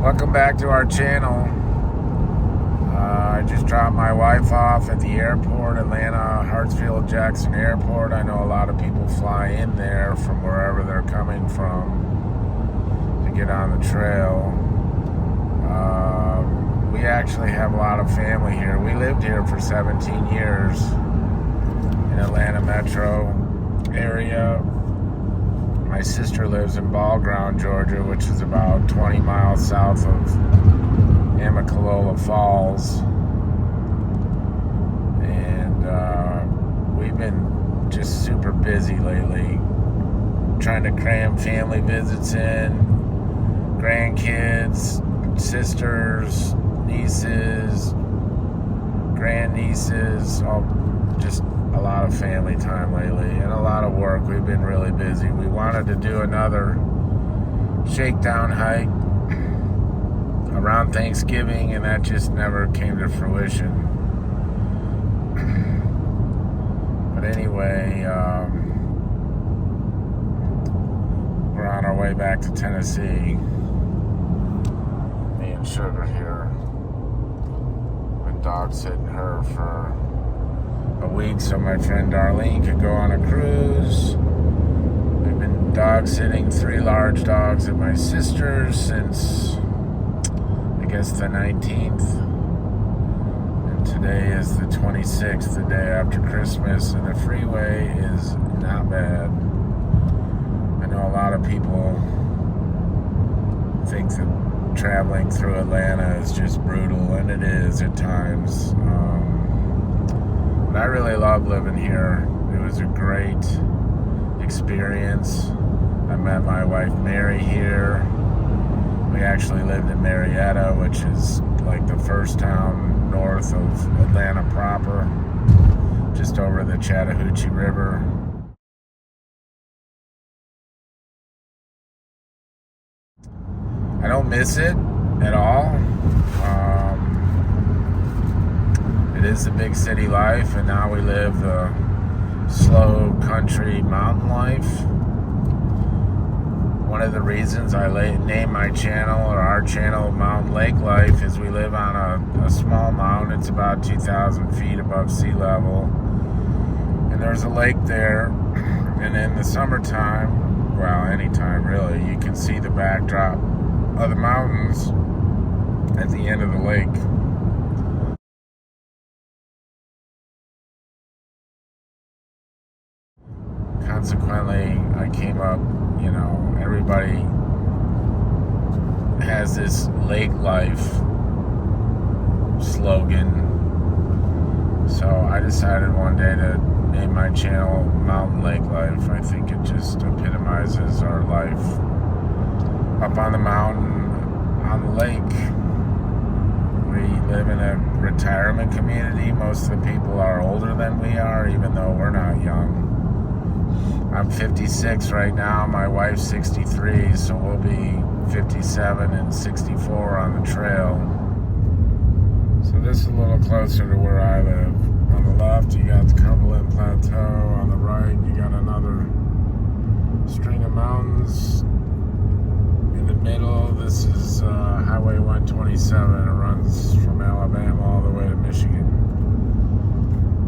Welcome back to our channel. I just dropped my wife off at the airport, Atlanta Hartsfield Jackson Airport. I know a lot of people fly in there from wherever they're coming from to get on the trail. We actually have a lot of family here. We lived here for 17 years in Atlanta metro area. My sister lives in Ball Ground, Georgia, which is about 20 miles south of Amicalola Falls. And we've been just super busy lately, trying to cram family visits in, grandkids, sisters, nieces, grandnieces, all just a lot of family time lately and a lot of work. We've been really busy. We wanted to do another shakedown hike around Thanksgiving, and that just never came to fruition. But anyway, we're on our way back to Tennessee. Me and Sugar here. Been dog sitting her for a week so my friend Darlene could go on a cruise. We've been dog sitting 3 large dogs at my sister's since I guess the 19th, and today is the 26th, the day after Christmas, and the freeway is not bad. I know a lot of people think that traveling through Atlanta is just brutal, and it is at times. But I really love living here. It was a great experience. I met my wife Mary here. We actually lived in Marietta, which is like the first town north of Atlanta proper, just over the Chattahoochee River. I don't miss it at all. It is the big city life, and now we live the slow country mountain life. One of the reasons I named my channel, or our channel, Mountain Lake Life, is we live on a small mountain. It's about 2,000 feet above sea level, and there's a lake there. And in the summertime, well, anytime really, you can see the backdrop of the mountains at the end of the lake. Consequently, I came up, everybody has this lake life slogan. So I decided one day to name my channel Mountain Lake Life. I think it just epitomizes our life up on the mountain, on the lake. We live in a retirement community. Most of the people are older than we are, even though we're not young. I'm 56 right now, my wife's 63, so we'll be 57 and 64 on the trail. So this is a little closer to where I live. On the left, you got the Cumberland Plateau. On the right, you got another string of mountains. In the middle, this is Highway 127. It runs from Alabama all the way to Michigan.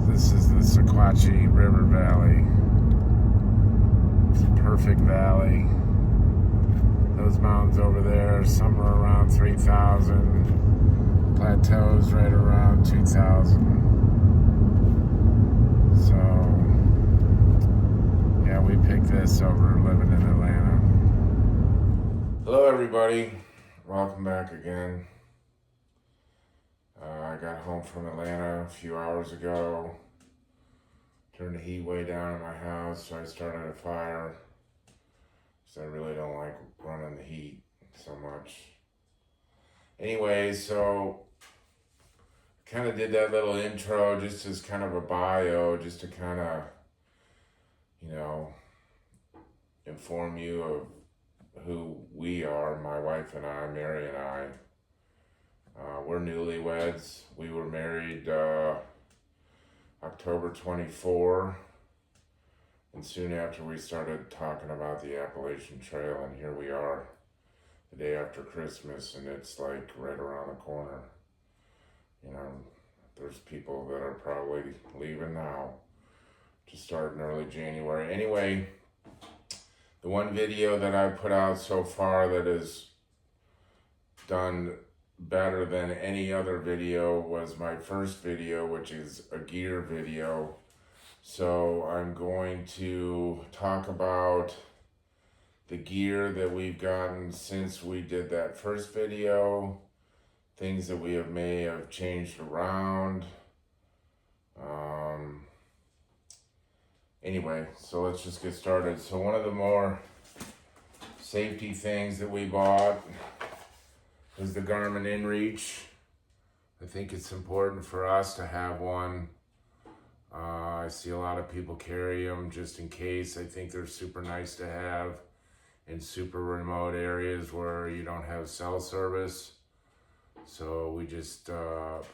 This is the Sequatchie River Valley. Perfect valley. Those mountains over there, some are around 3,000. Plateaus right around 2,000. So, yeah, we picked this over living in Atlanta. Hello, everybody. Welcome back again. I got home from Atlanta a few hours ago. Turned the heat way down in my house, so I started a fire. So I really don't like running the heat so much. Anyway, so kind of did that little intro just as kind of a bio, just to kind of, inform you of who we are, my wife and I, Mary and I. We're newlyweds. We were married October 24. And soon after we started talking about the Appalachian Trail, and here we are, the day after Christmas, and it's like right around the corner. You know, there's people that are probably leaving now to start in early January. Anyway, the one video that I put out so far that is done better than any other video was my first video, which is a gear video. So I'm going to talk about the gear that we've gotten since we did that first video, things that we may have changed around. Anyway, so let's just get started. So one of the more safety things that we bought is the Garmin InReach. I think it's important for us to have one. I see a lot of people carry them just in case. I think they're super nice to have in super remote areas where you don't have cell service. So we just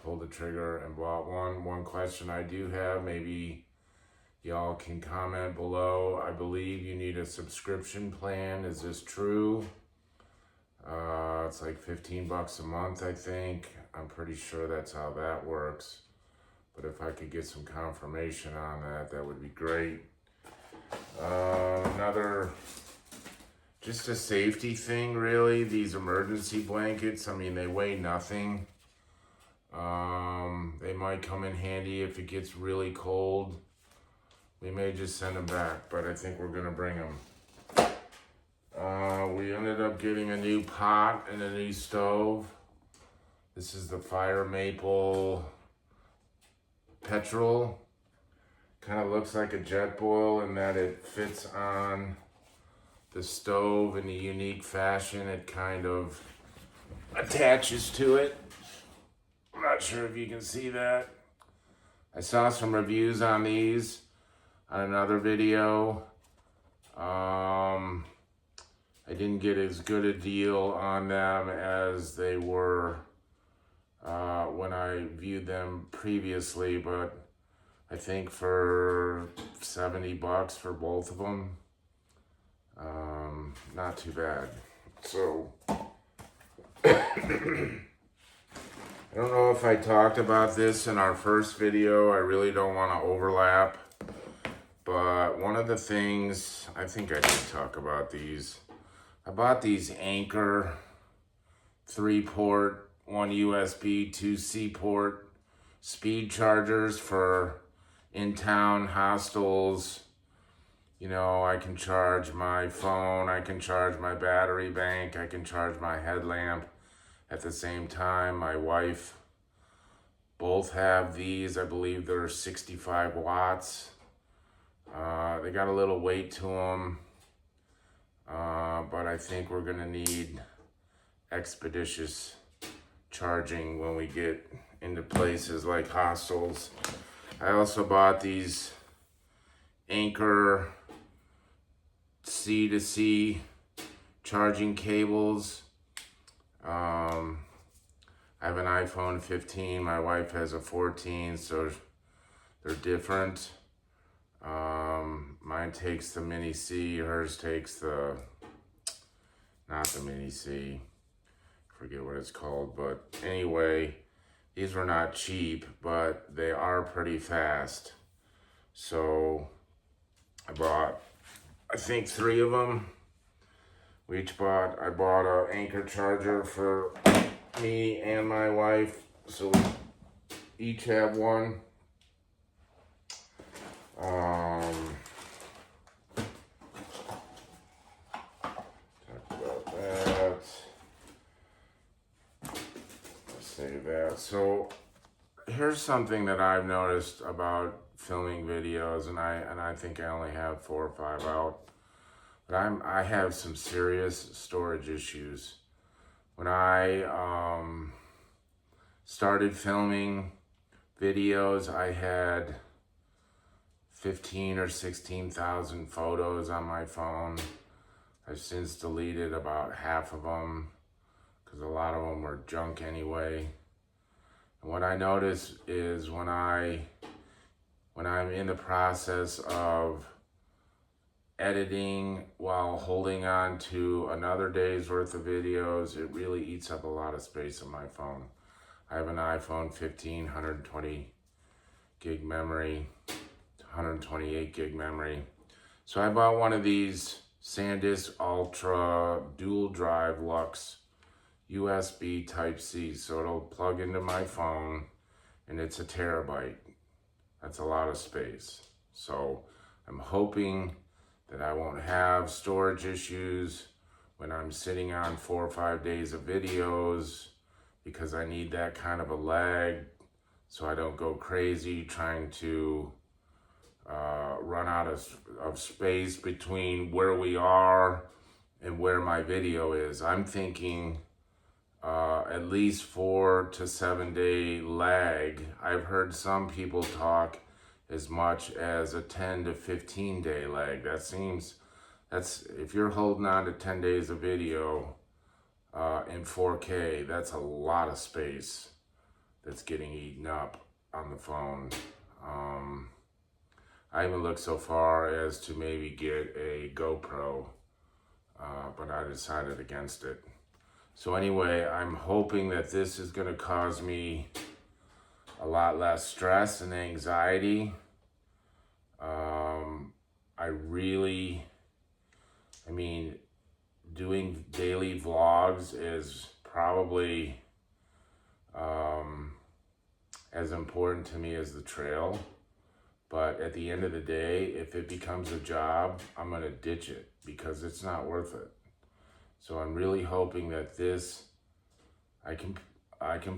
pulled the trigger and bought one. One question I do have, maybe y'all can comment below. I believe you need a subscription plan. Is this true? It's like $15 a month, I think. I'm pretty sure that's how that works. But if I could get some confirmation on that, that would be great. Another, just a safety thing, really. These emergency blankets, I mean, they weigh nothing. They might come in handy if it gets really cold. We may just send them back, but I think we're gonna bring them. We ended up getting a new pot and a new stove. This is the FireMaple Petrol. Kind of looks like a jet boil in that it fits on the stove in a unique fashion. It kind of attaches to it. I'm not sure if you can see that. I saw some reviews on these on another video. I didn't get as good a deal on them as they were when I viewed them previously, but I think for $70 for both of them, not too bad. So I don't know if I talked about this in our first video. I really don't want to overlap, but one of the things, I think I did talk about these. I bought these Anker 3-port, 1 USB, 2 C-port speed chargers for in-town hostels. You know, I can charge my phone, I can charge my battery bank, I can charge my headlamp at the same time. My wife both have these. I believe they're 65 watts. They got a little weight to them. But I think we're gonna need expeditious charging when we get into places like hostels. I also bought these Anker C2C charging cables. I have an iPhone 15, my wife has a 14, so they're different. Mine takes the mini C, hers takes the, not the mini C, forget what it's called, but anyway, these were not cheap, but they are pretty fast. So I bought, I think 3 of them. I bought an Anker Charger for me and my wife, so we each have one. Talk about that. Save that. So here's something that I've noticed about filming videos, and I think I only have 4 or 5 out. But I have some serious storage issues. When I started filming videos, I had 15 or 16,000 photos on my phone. I've since deleted about half of them because a lot of them were junk anyway. And what I notice is when I'm in the process of editing while holding on to another day's worth of videos, it really eats up a lot of space on my phone. I have an iPhone 15, 120 gig memory, 128 gig memory. So I bought one of these SanDisk Ultra dual drive Lux USB Type-C. So it'll plug into my phone, and it's a terabyte. That's a lot of space. So I'm hoping that I won't have storage issues when I'm sitting on 4 or 5 days of videos, because I need that kind of a lag so I don't go crazy trying to run out of space between where we are and where my video is. I'm thinking at least 4 to 7 day lag. I've heard some people talk as much as a 10 to 15 day lag. That's if you're holding on to 10 days of video in 4K, that's a lot of space that's getting eaten up on the phone. I even looked so far as to maybe get a GoPro, but I decided against it. So anyway, I'm hoping that this is going to cause me a lot less stress and anxiety. Doing daily vlogs is probably as important to me as the trail. But at the end of the day, if it becomes a job, I'm going to ditch it because it's not worth it. So I'm really hoping that this, I can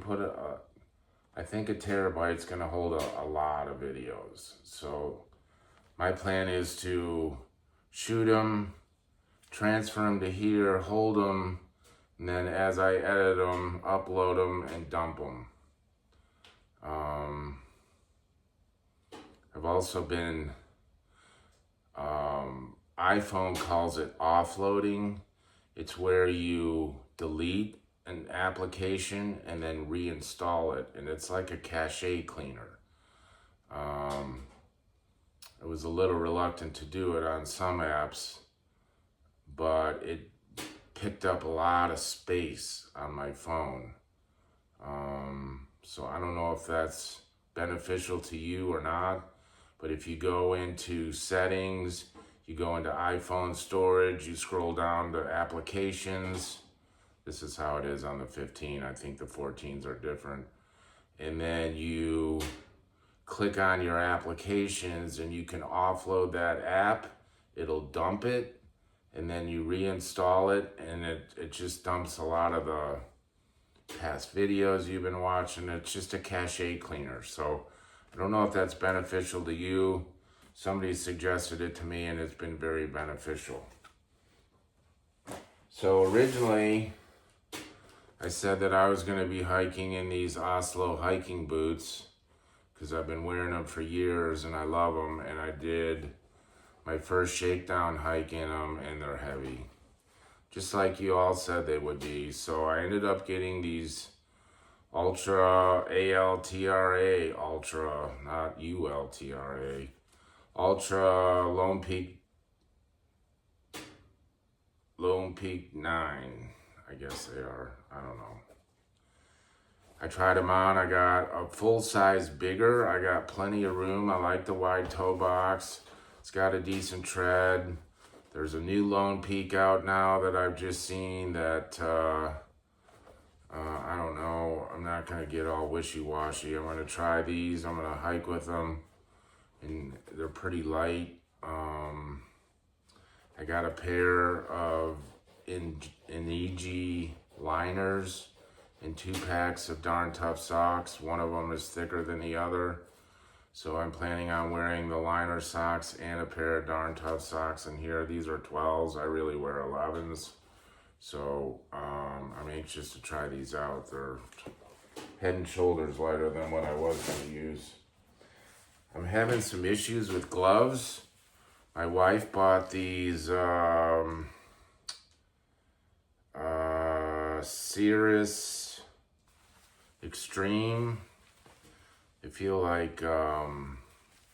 put I think a terabyte's going to hold a lot of videos. So my plan is to shoot them, transfer them to here, hold them, and then as I edit them, upload them and dump them. I've also been, iPhone calls it offloading. It's where you delete an application and then reinstall it, and it's like a cache cleaner. I was a little reluctant to do it on some apps, but it picked up a lot of space on my phone. So I don't know if that's beneficial to you or not, but if you go into settings, you go into iPhone storage, you scroll down to applications. This is how it is on the 15. I think the 14s are different. And then you click on your applications and you can offload that app. It'll dump it, and then you reinstall it, and it just dumps a lot of the past videos you've been watching. It's just a cache cleaner. So I don't know if that's beneficial to you. Somebody suggested it to me and it's been very beneficial. So originally I said that I was going to be hiking in these Oslo hiking boots because I've been wearing them for years and I love them, and I did my first shakedown hike in them and they're heavy, just like you all said they would be. So I ended up getting these Ultra, ALTRA, Ultra, not ULTRA, Ultra Lone Peak 9, I guess they are, I don't know. I tried them on. I got a full size bigger. I got plenty of room. I like the wide toe box. It's got a decent tread. There's a new Lone Peak out now that I've just seen that, I don't know. I'm not going to get all wishy-washy. I'm going to try these. I'm going to hike with them. And they're pretty light. I got a pair of Inegi liners and 2 packs of Darn Tough socks. One of them is thicker than the other. So I'm planning on wearing the liner socks and a pair of Darn Tough socks in here. These are 12s. I really wear 11s. So I'm anxious to try these out. They're head and shoulders lighter than what I was going to use. I'm having some issues with gloves. My wife bought these Cirrus Extreme. They feel like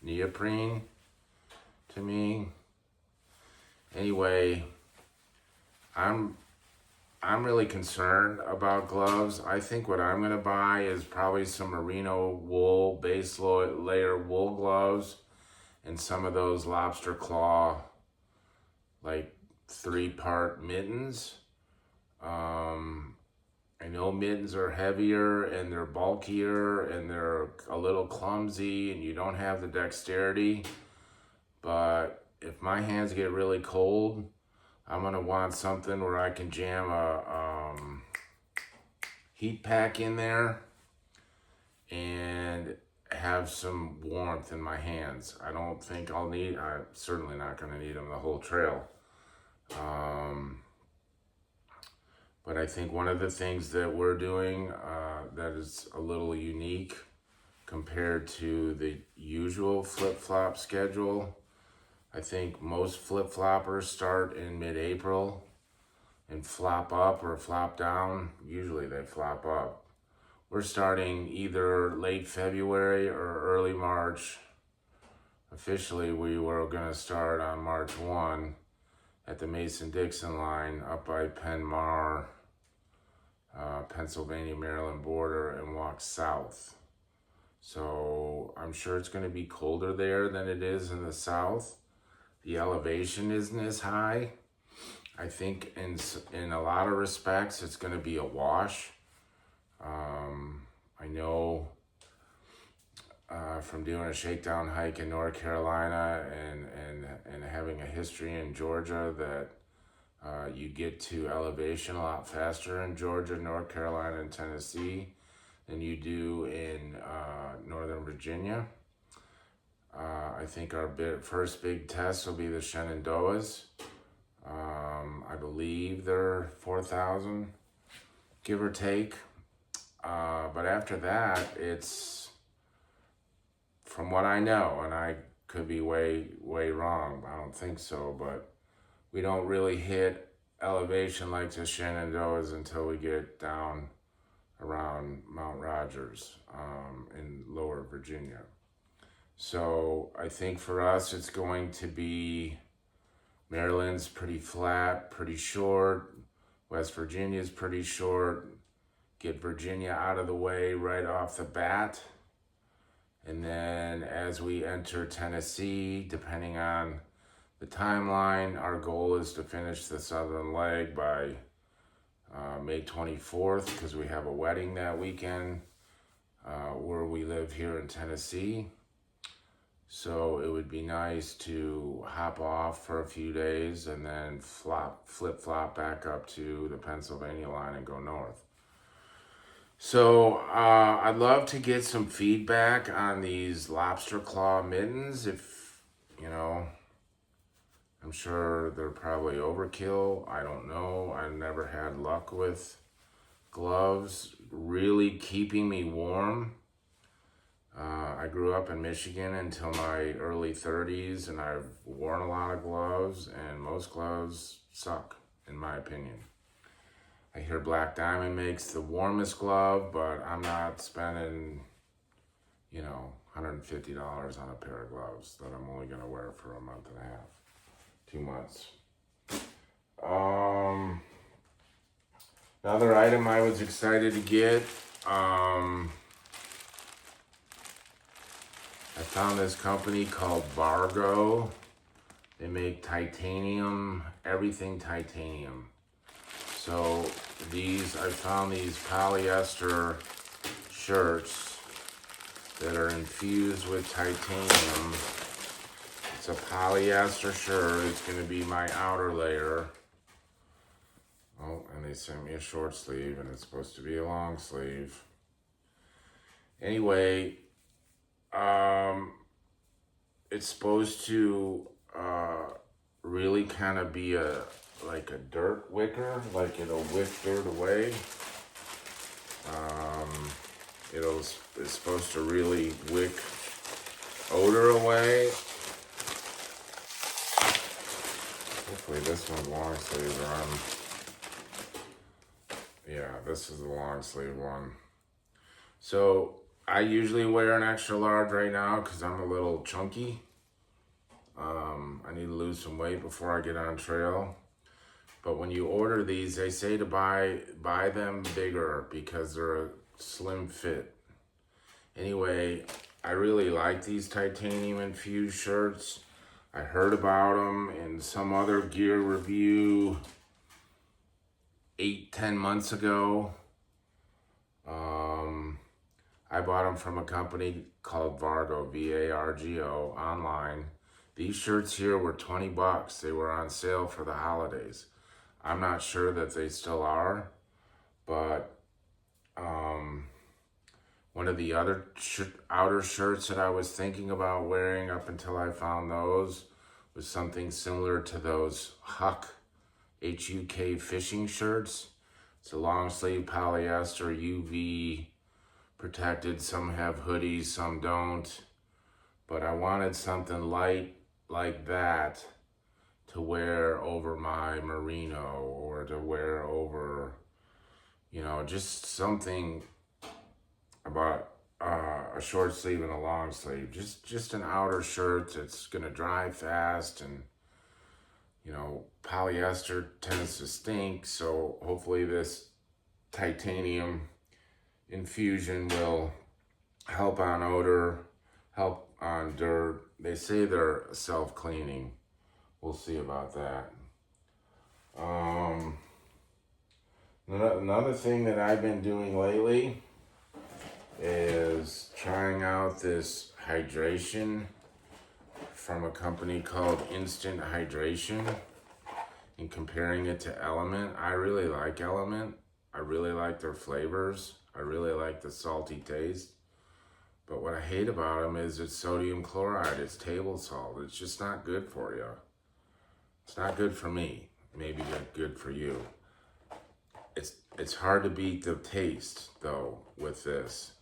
neoprene to me. Anyway, I'm really concerned about gloves. I think what I'm gonna buy is probably some merino wool, base layer wool gloves, and some of those lobster claw, like 3-part mittens. I know mittens are heavier and they're bulkier and they're a little clumsy and you don't have the dexterity, but if my hands get really cold, I'm gonna want something where I can jam a heat pack in there and have some warmth in my hands. I don't think I'm certainly not gonna need them the whole trail. But I think one of the things that we're doing that is a little unique compared to the usual flip-flop schedule, I think most flip-floppers start in mid-April and flop up or flop down. Usually they flop up. We're starting either late February or early March. Officially, we were gonna start on March 1 at the Mason-Dixon line up by Penn Mar, Pennsylvania-Maryland border, and walk south. So I'm sure it's gonna be colder there than it is in the south. The elevation isn't as high. I think in a lot of respects, it's gonna be a wash. I know from doing a shakedown hike in North Carolina and having a history in Georgia that you get to elevation a lot faster in Georgia, North Carolina, and Tennessee than you do in Northern Virginia. I think our first big test will be the Shenandoahs. I believe they're 4,000, give or take. But after that, it's, from what I know, and I could be way wrong, I don't think so, but we don't really hit elevation like the Shenandoahs until we get down around Mount Rogers in lower Virginia. So I think for us, it's going to be Maryland's pretty flat, pretty short. West Virginia's pretty short. Get Virginia out of the way right off the bat. And then as we enter Tennessee, depending on the timeline, our goal is to finish the southern leg by May 24th, because we have a wedding that weekend where we live here in Tennessee. So it would be nice to hop off for a few days and then flip-flop back up to the Pennsylvania line and go north. So I'd love to get some feedback on these lobster claw mittens. If, I'm sure they're probably overkill. I don't know. I've never had luck with gloves really keeping me warm. I grew up in Michigan until my early 30s, and I've worn a lot of gloves, and most gloves suck, in my opinion. I hear Black Diamond makes the warmest glove, but I'm not spending, $150 on a pair of gloves that I'm only going to wear for a month and a half, 2 months. Another item I was excited to get, I found this company called Bargo. They make titanium, everything titanium. So I found these polyester shirts that are infused with titanium. It's a polyester shirt. It's gonna be my outer layer. Oh, and they sent me a short sleeve, and it's supposed to be a long sleeve. Anyway, it's supposed to really kind of be like a dirt wicker, like it'll wick dirt away. It's supposed to really wick odor away. Hopefully this one's long sleeve, yeah, this is the long sleeve one. So I usually wear an extra large right now because I'm a little chunky. I need to lose some weight before I get on trail. But when you order these, they say to buy them bigger because they're a slim fit. Anyway, I really like these titanium infused shirts. I heard about them in some other gear review 8-10 months ago. I bought them from a company called Vargo, V-A-R-G-O, online. These shirts here were 20 bucks. They were on sale for the holidays. I'm not sure that they still are, but one of the other outer shirts that I was thinking about wearing up until I found those was something similar to those Huck, H-U-K fishing shirts. It's a long sleeve polyester, UV protected. Some have hoodies, some don't. But I wanted something light like that to wear over my merino, or to wear over, just something about a short sleeve and a long sleeve. Just an outer shirt that's gonna dry fast, and polyester tends to stink, so hopefully this titanium infusion will help on odor, help on dirt. They say they're self-cleaning. We'll see about that. Another thing that I've been doing lately is trying out this hydration from a company called Instant Hydration and comparing it to Element. I really like Element. I really like their flavors. I really like the salty taste. But what I hate about them is it's sodium chloride. It's table salt. It's just not good for you. It's not good for me. Maybe good for you. It's hard to beat the taste, though, with this.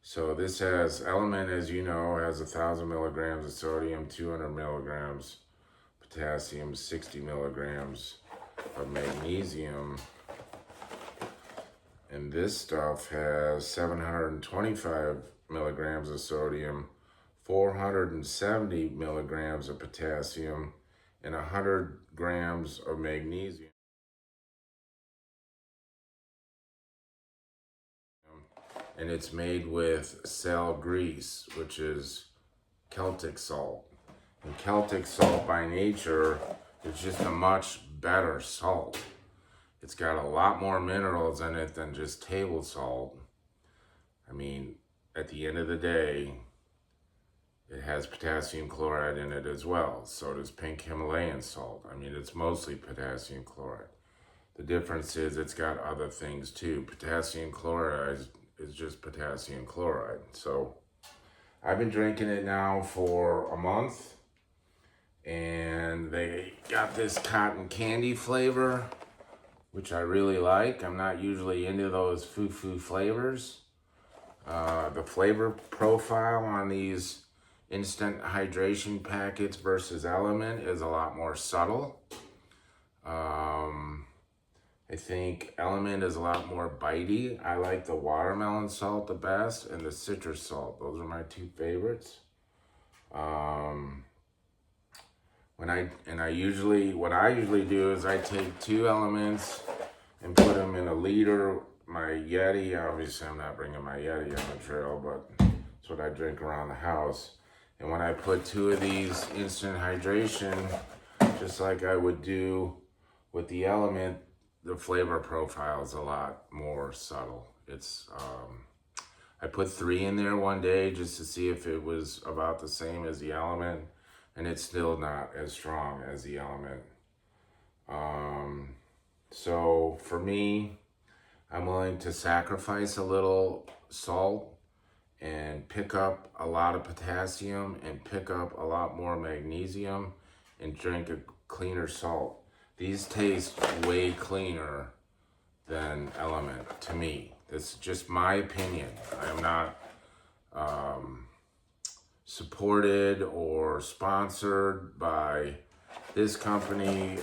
So this has, Element, as you know, has 1,000 milligrams of sodium, 200 milligrams potassium, 60 milligrams of magnesium. And this stuff has 725 milligrams of sodium, 470 milligrams of potassium, and 100 grams of magnesium. And it's made with cell grease, which is Celtic Salt. And Celtic Salt by nature is just a much better salt. It's got a lot more minerals in it than just table salt. I mean, at the end of the day, it has potassium chloride in it as well. So does pink Himalayan salt. I mean, it's mostly potassium chloride. The difference is it's got other things too. Potassium chloride is just potassium chloride. So I've been drinking it now for a month, and they got this cotton candy flavor, which I really like. I'm not usually into those foo-foo flavors. The flavor profile on these instant hydration packets versus Element is a lot more subtle. I think Element is a lot more bitey. I like the watermelon salt the best, and the citrus salt. Those are my two favorites. What I usually do is I take 2 Elements and put them in a liter. My Yeti, obviously I'm not bringing my Yeti on the trail, but that's what I drink around the house. And when I put 2 of these instant hydration, just like I would do with the Element, the flavor profile is a lot more subtle. I put 3 in there one day just to see if it was about the same as the Element, and it's still not as strong as the Element. So for me, I'm willing to sacrifice a little salt and pick up a lot of potassium and pick up a lot more magnesium and drink a cleaner salt. These taste way cleaner than Element to me. This is just my opinion. I am not supported or sponsored by this company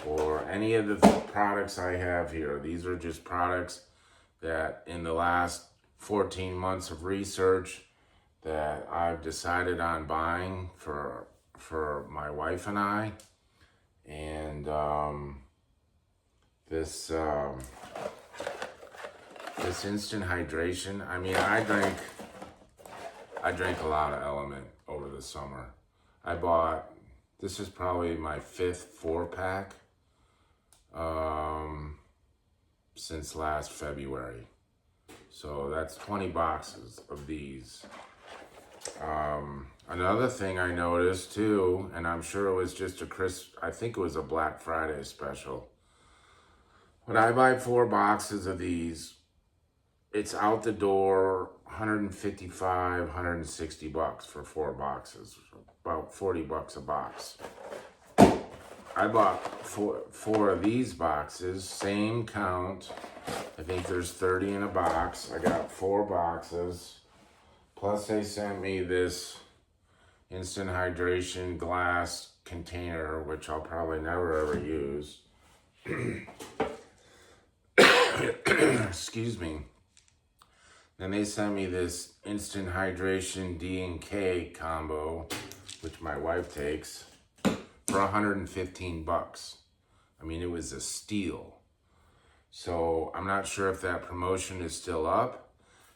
or any of the products I have here. These are just products that in the last 14 months of research that I've decided on buying for my wife and I. And this instant hydration. I mean, I drank a lot of Element over the summer. This is probably my 5th 4-pack since last February. So that's 20 boxes of these. Another thing I noticed too, and I'm sure it was just I think it was a Black Friday special. When I buy 4 boxes of these, it's out the door $155, $160 for 4 boxes, about $40 a box. I bought four of these boxes, same count. I think there's 30 in a box. I got 4 boxes. Plus they sent me this instant hydration glass container, which I'll probably never ever use. Excuse me. Then they sent me this instant hydration D&K combo, which my wife takes, for $115. I mean, it was a steal. So I'm not sure if that promotion is still up.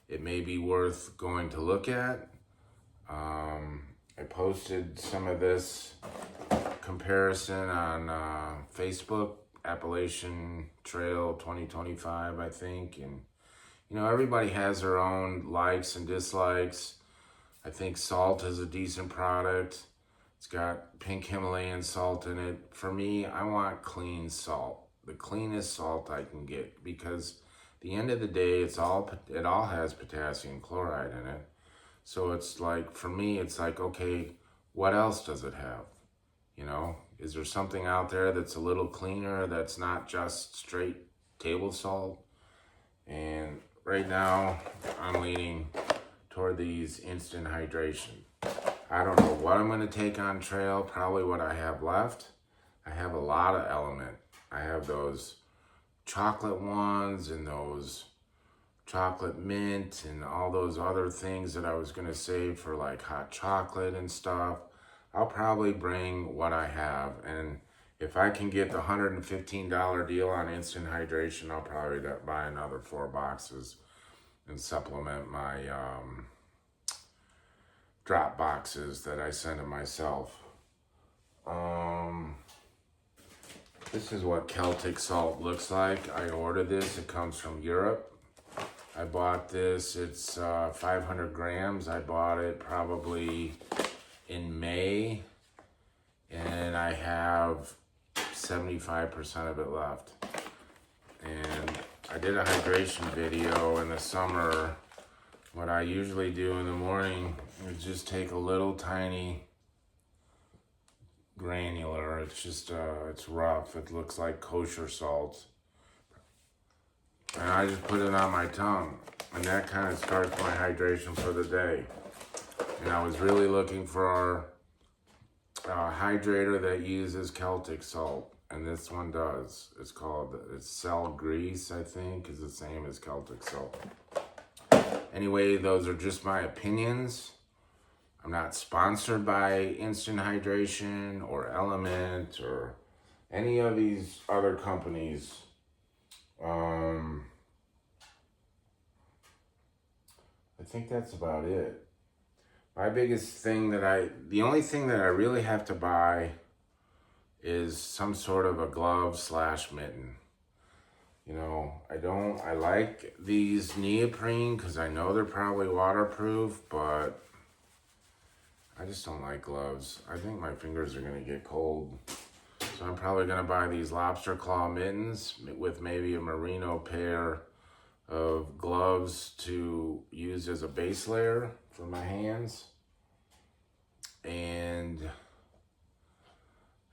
It may be worth going to look at. I posted some of this comparison on Facebook, Appalachian Trail 2025, I think. And, you know, everybody has their own likes and dislikes. I think Salt is a decent product. It's got pink Himalayan salt in it. For me, I want clean salt, the cleanest salt I can get, because at the end of the day, it all has potassium chloride in it. So it's like, for me, it's like, okay, what else does it have? You know, is there something out there that's a little cleaner, that's not just straight table salt? And right now, I'm leaning toward these instant hydration. I don't know what I'm going to take on trail, probably what I have left. I have a lot of Element. I have those chocolate ones and those chocolate mint and all those other things that I was going to save for like hot chocolate and stuff. I'll probably bring what I have, and if I can get the $115 deal on instant hydration, I'll probably buy another 4 boxes and supplement my drop boxes that I send to myself. This is what Celtic Salt looks like. I ordered this. It comes from Europe. I bought this. It's 500 grams. I bought it probably in May, and I have 75% of it left. And I did a hydration video in the summer. What I usually do in the morning is just take a little tiny granular. It's just, it's rough. It looks like kosher salt. And I just put it on my tongue. And that kind of starts my hydration for the day. And I was really looking for a hydrator that uses Celtic Salt. And this one does. It's Cell Grease, I think, is the same as Celtic Salt. Anyway, those are just my opinions. I'm not sponsored by Instant Hydration or Element or any of these other companies. I think that's about it. My biggest thing the only thing that I really have to buy is some sort of a glove/mitten. You know, I like these neoprene because I know they're probably waterproof, but I just don't like gloves. I think my fingers are gonna get cold. So I'm probably gonna buy these lobster claw mittens with maybe a merino pair of gloves to use as a base layer for my hands. And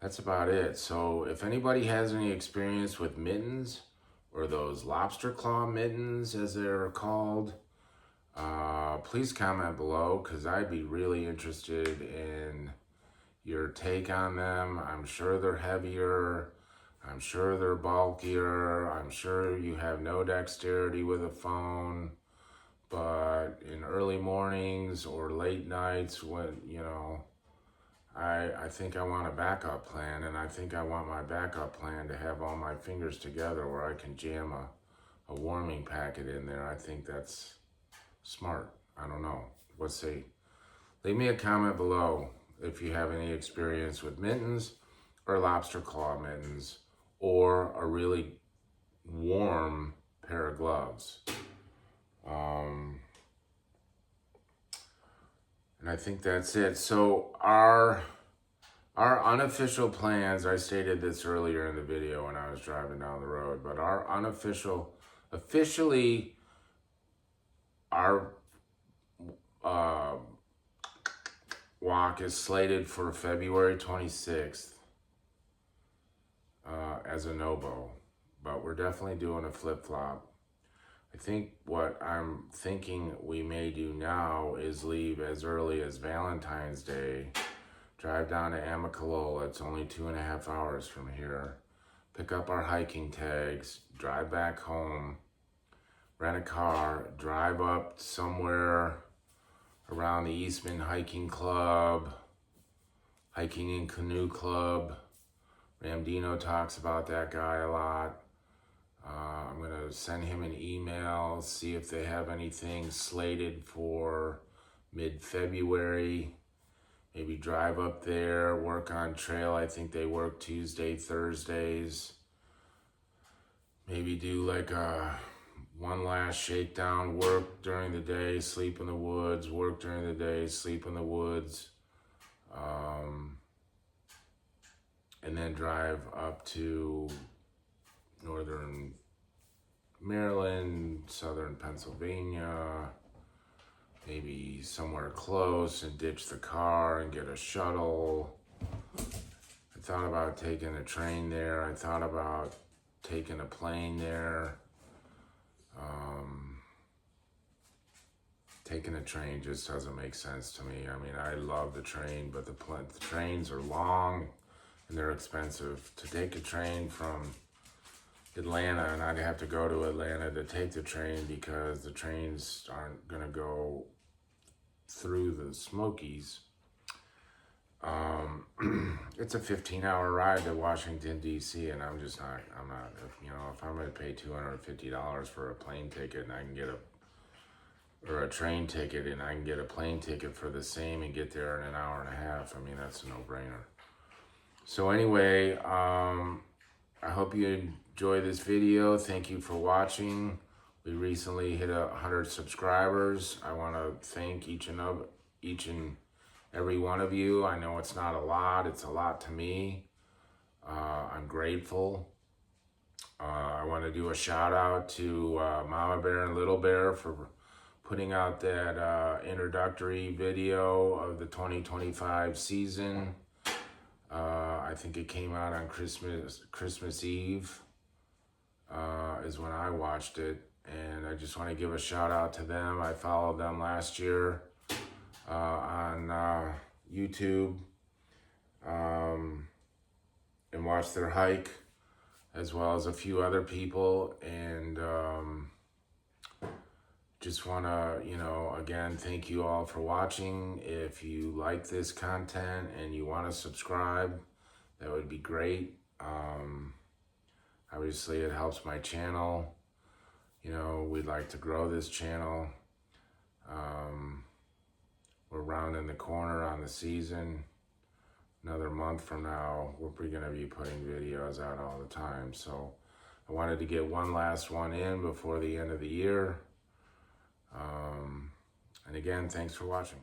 that's about it. So if anybody has any experience with mittens, or those lobster claw mittens as they're called, please comment below, because I'd be really interested in your take on them. I'm sure they're heavier. I'm sure they're bulkier. I'm sure you have no dexterity with a phone. but in early mornings or late nights when, you know, I think I want a backup plan, and I think I want my backup plan to have all my fingers together where I can jam a warming packet in there. I think that's smart. I don't know. What say? Leave me a comment below if you have any experience with mittens or lobster claw mittens or a really warm pair of gloves. And I think that's it. So our unofficial plans, I stated this earlier in the video when I was driving down the road, but our officially, our walk is slated for February 26th as a no-bow, but we're definitely doing a flip-flop. I think what I'm thinking we may do now is leave as early as Valentine's Day, drive down to Amicalola, it's only 2.5 hours from here, pick up our hiking tags, drive back home, rent a car, drive up somewhere around the Eastman Hiking Club, Hiking and Canoe Club. Ramdino talks about that guy a lot. I'm gonna send him an email, see if they have anything slated for mid-February. Maybe drive up there, work on trail. I think they work Tuesday, Thursdays. Maybe do like one last shakedown, work during the day, sleep in the woods, work during the day, sleep in the woods. And then drive up to northern Maryland, southern Pennsylvania, maybe somewhere close and ditch the car and get a shuttle. I thought about taking a train there. I thought about taking a plane there. Taking a train just doesn't make sense to me. I mean, I love the train, but the trains are long and they're expensive. To take a train from Atlanta, and I'd have to go to Atlanta to take the train because the trains aren't gonna go through the Smokies. It's a 15-hour ride to Washington, D.C., and I'm not, you know, if I'm gonna pay $250 for a plane ticket and I can get or a train ticket and I can get a plane ticket for the same and get there in an hour and a half, I mean, that's a no-brainer. So anyway, I hope you enjoy this video. Thank you for watching. We recently hit 100 subscribers. I want to thank each and every one of you. I know it's not a lot. It's a lot to me. I'm grateful. I want to do a shout out to Mama Bear and Little Bear for putting out that introductory video of the 2025 season. I think it came out on Christmas Eve is when I watched it, and I just want to give a shout out to them. I followed them last year on YouTube and watched their hike, as well as a few other people, and just want to, you know, again, thank you all for watching. If you like this content and you want to subscribe, that would be great. Obviously, it helps my channel. You know, we'd like to grow this channel. We're rounding the corner on the season. Another month from now, we're going to be putting videos out all the time. So I wanted to get one last one in before the end of the year. And again, thanks for watching.